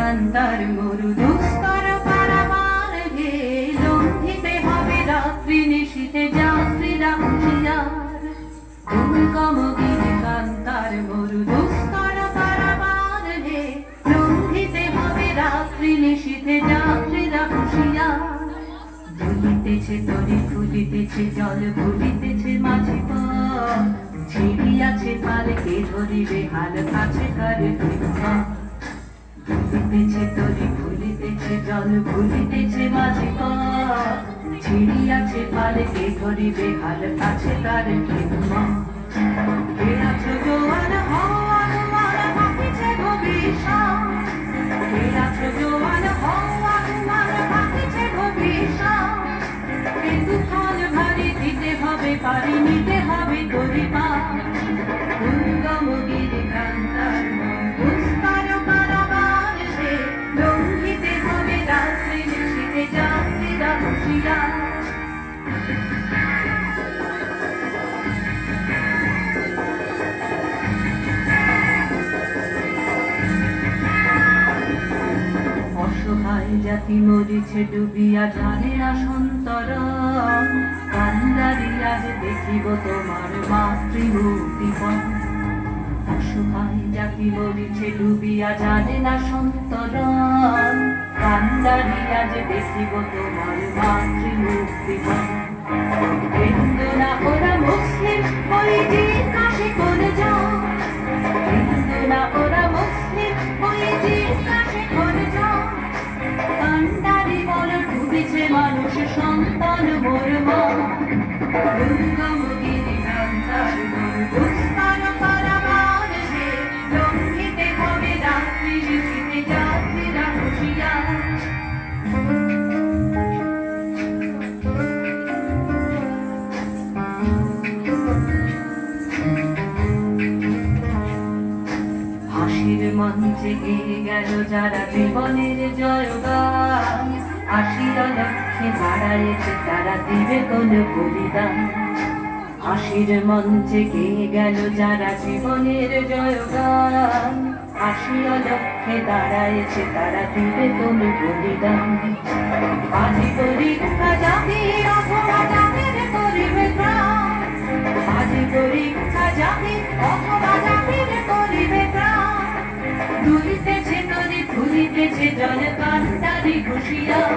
কান্তার মরু দুস্তর পারাবার হে লঙ্ঘিতে হবে রাত্রি নিশীথে যাত্রীরা হুঁশিয়ার দুর্গমগিরি কান্তার মরু দুস্তর পারাবার হে লঙ্ঘিতে হবে রাত্রি নিশীথে যাত্রীরা হুঁশিয়ার ভুলিতেছে তরি ফুলিতেছে জল ভুলিতেছে মাঝি পথ ছিড়িয়াছে পালে কে ধরিবে হাল কাছে করে ভুলিতেছে তরি ফুলিতেছে জল ভুলিতেছে মাঝি পথ ছিড়িয়াছে পালে কে ধরিবে হাল কাছে করে কে আছো জোয়ান হওয়া তোমার বাকিছে ভবিষ্যৎ কে আছো জোয়ান হওয়া তোমার বাকিছে ভবিষ্যৎ তুফান ভারী দিতে হবে পারি নিতে হবে তরি পা দুর্গমগিরি কান্তার দুস্তর পারাবার হে লঙ্ঘিতে হবে রাত্রি নিশীথে যাত্রীরা হুঁশিয়ার অসহায় জাতি মরিছে ডুবিয়া জানে না সন্তরণ কান্দারি আজ দেখিব তোমার মাতৃমূর্তিপণ অসহায় জাতি মরিছে ডুবিয়া জানে না সন্তরণ কান্দারি আজ দেখিব তোমার মাতৃমূর্তিপণ হিন্দু না ওরা মুসলিম ওই জিজ্ঞাসে করে যাও হিন্দু না ওরা মুসলিম ওই জিজ্ঞাসে করে যাও কান্দারি বল ডুবেছে মানুষ সন্তান মরমা দুর্গমগিরি কান্তার দুস্তর পারাবার হে লঙ্ঘিতে হবে রাত্রি নিশীথে যাত্রীরা হুঁশিয়ার হাসির মঞ্চে গেয়ে গেল যারা জীবনের জয়গান আশির লক্ষ্যে দাঁড়ায়েছে তারা দিবে কোন বলিদান হাসির মঞ্চে গেয়ে গেল যারা জীবনের জয়গান আশির লক্ষ্যে দাঁড়ায়েছে তারা দিবে কোন বলিদান আজি পরীক্ষা জাতির অথবা জাতির করিবে প্রাণ আজি পরীক্ষা জাতির অথবা জাতির করিবে প্রাণ দুলিতেছে তরি ফুলিতেছে জল কান্তারি হুঁশিয়ার